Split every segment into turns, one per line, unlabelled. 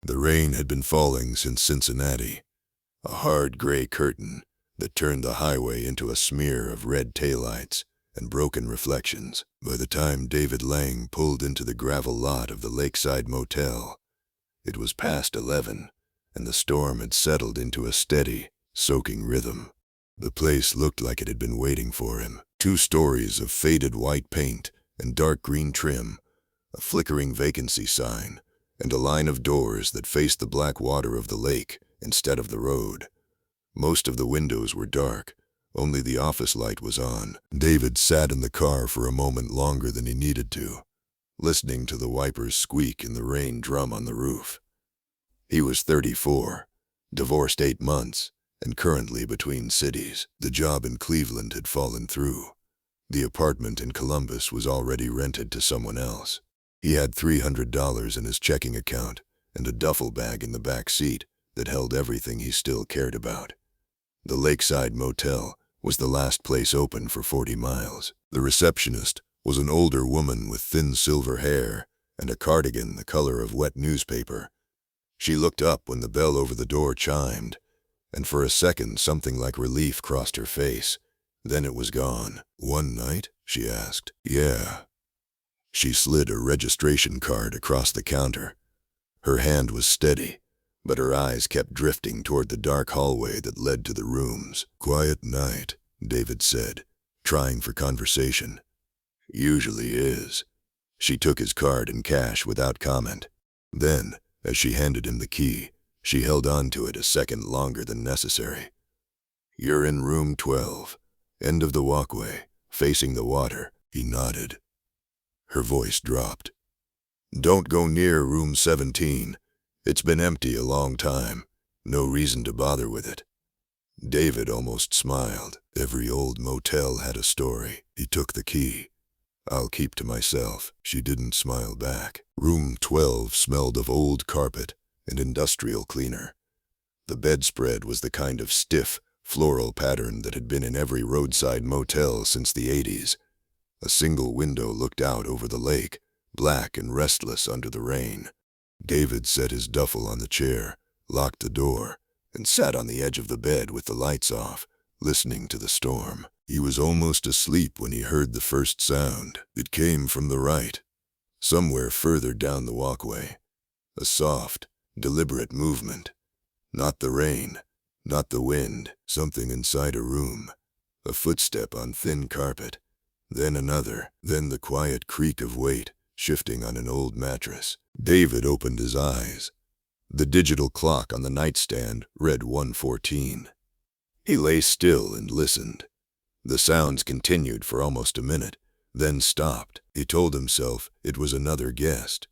The rain had been falling since Cincinnati, a hard gray curtain that turned the highway into a smear of red taillights and broken reflections. By the time David Lang pulled into the gravel lot of the Lakeside Motel, it was past 11, and the storm had settled into a steady, soaking rhythm. The place looked like it had been waiting for him. 2 stories of faded white paint and dark green trim, a flickering vacancy sign, and a line of doors that faced the black water of the lake instead of the road. Most of the windows were dark. Only the office light was on. David sat in the car for a moment longer than he needed to, listening to the wipers squeak and the rain drum on the roof. He was 34, divorced 8 months, and currently between cities. The job in Cleveland had fallen through. The apartment in Columbus was already rented to someone else. He had $300 in his checking account and a duffel bag in the back seat that held everything he still cared about. The Lakeside Motel was the last place open for 40 miles. The receptionist was an older woman with thin silver hair and a cardigan the color of wet newspaper. She looked up when the bell over the door chimed, and for a second something like relief crossed her face. Then it was gone. "One night?" she asked. "Yeah." She slid a registration card across the counter. Her hand was steady, but her eyes kept drifting toward the dark hallway that led to the rooms. "Quiet night," David said, trying for conversation. "Usually is." She took his card and cash without comment. Then, as she handed him the key, she held on to it a second longer than necessary. "You're in room 12, end of the walkway, facing the water." He nodded. Her voice dropped. "Don't go near room 17. It's been empty a long time. No reason to bother with it." David almost smiled. Every old motel had a story. He took the key. "I'll keep to myself." She didn't smile back. Room 12 smelled of old carpet and industrial cleaner. The bedspread was the kind of stiff, floral pattern that had been in every roadside motel since the 80s. A single window looked out over the lake, black and restless under the rain. David set his duffel on the chair, locked the door, and sat on the edge of the bed with the lights off, listening to the storm. He was almost asleep when he heard the first sound. It came from the right, somewhere further down the walkway. A soft, deliberate movement. Not the rain, not the wind, something inside a room. A footstep on thin carpet. Then another, then the quiet creak of weight shifting on an old mattress. David opened his eyes. The digital clock on the nightstand read 1:14. He lay still and listened. The sounds continued for almost a minute, then stopped. He told himself it was another guest.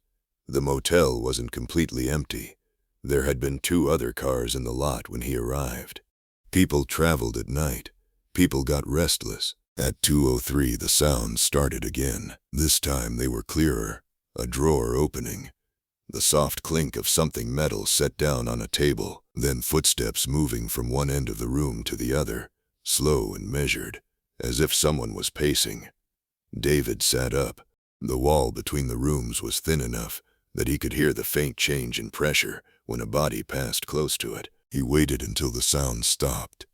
The motel wasn't completely empty. There had been 2 other cars in the lot when he arrived. People traveled at night. People got restless. At 2:03 the sounds started again. This time they were clearer. A drawer opening. The soft clink of something metal set down on a table. Then footsteps moving from one end of the room to the other, slow and measured, as if someone was pacing. David sat up. The wall between the rooms was thin enough that he could hear the faint change in pressure when a body passed close to it. He waited until the sound stopped,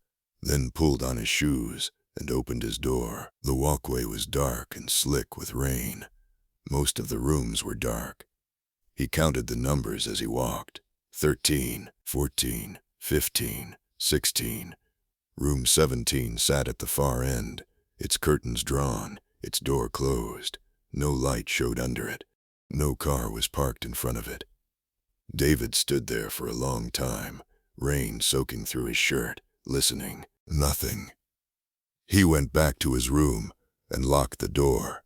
then pulled on his shoes and opened his door. The walkway was dark and slick with rain. Most of the rooms were dark. He counted the numbers as he walked. 13, 14, 15, 16. Room 17 sat at the far end, its curtains drawn, its door closed. No light showed under it. No car was parked in front of it. David stood there for a long time, rain soaking through his shirt, listening. Nothing. He went back to his room and locked the door.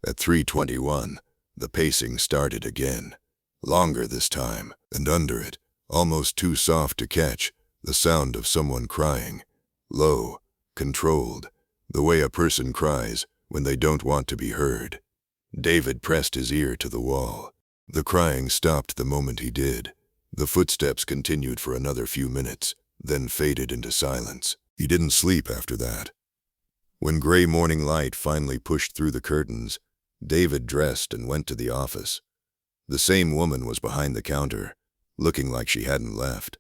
At 3:21, the pacing started again, longer this time, and under it, almost too soft to catch, the sound of someone crying, low, controlled, the way a person cries when they don't want to be heard. David pressed his ear to the wall. The crying stopped the moment he did. The footsteps continued for another few minutes, then faded into silence. He didn't sleep after that. When gray morning light finally pushed through the curtains, David dressed and went to the office. The same woman was behind the counter, looking like she hadn't left.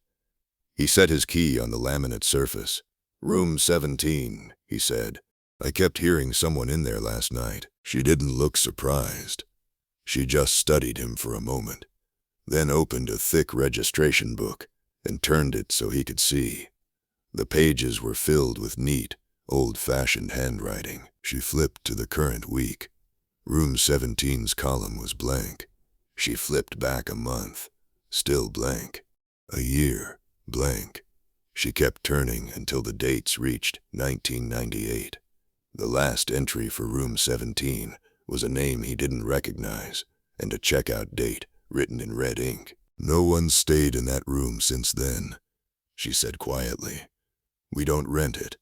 He set his key on the laminate surface. "Room 17, he said. "I kept hearing someone in there last night." She didn't look surprised. She just studied him for a moment, then opened a thick registration book and turned it so he could see. The pages were filled with neat, old-fashioned handwriting. She flipped to the current week. Room 17's column was blank. She flipped back a month. Still blank. A year. Blank. She kept turning until the dates reached 1998. The last entry for room 17 was a name he didn't recognize and a checkout date written in red ink. "No one's stayed in that room since then," she said quietly. "We don't rent it.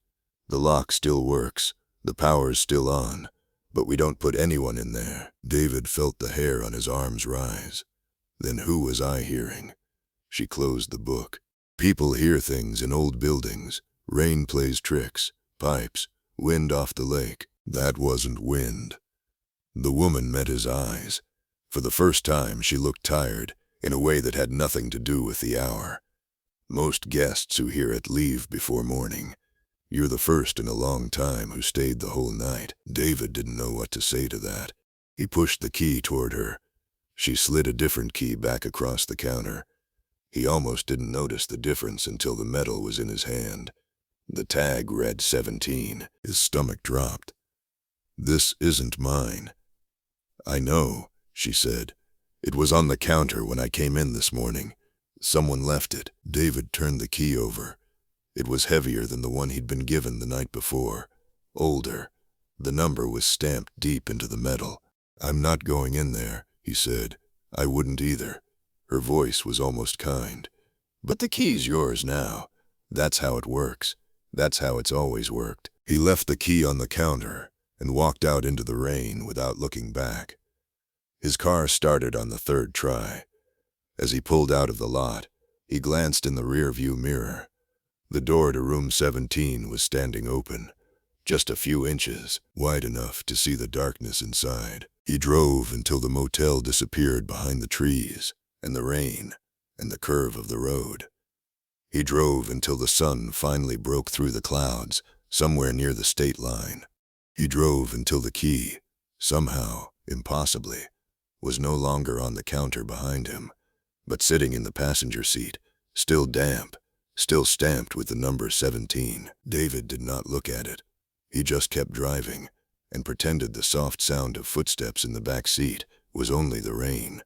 The lock still works, the power's still on, but we don't put anyone in there." David felt the hair on his arms rise. Then who was I hearing? She closed the book. People hear things in old buildings. Rain plays tricks, pipes, wind off the lake. That wasn't wind. The woman met his eyes. For the first time, she looked tired, in a way that had nothing to do with the hour. Most guests who hear it leave before morning. You're the first in a long time who stayed the whole night. David didn't know what to say to that. He pushed the key toward her. She slid a different key back across the counter. He almost didn't notice the difference until the metal was in his hand. The tag read 17. His stomach dropped. "This isn't mine." "I know," she said. "It was on the counter when I came in this morning. Someone left it." David turned the key over. It was heavier than the one he'd been given the night before. Older. The number was stamped deep into the metal. "I'm not going in there," he said. "I wouldn't either." Her voice was almost kind. "But the key's yours now. That's how it works. That's how it's always worked." He left the key on the counter and walked out into the rain without looking back. His car started on the third try. As he pulled out of the lot, he glanced in the rear-view mirror. The door to room 17 was standing open, just a few inches, wide enough to see the darkness inside. He drove until the motel disappeared behind the trees and the rain and the curve of the road. He drove until the sun finally broke through the clouds somewhere near the state line. He drove until the key, somehow, impossibly, was no longer on the counter behind him, but sitting in the passenger seat, still damp, still stamped with the number 17. David did not look at it. He just kept driving and pretended the soft sound of footsteps in the back seat was only the rain.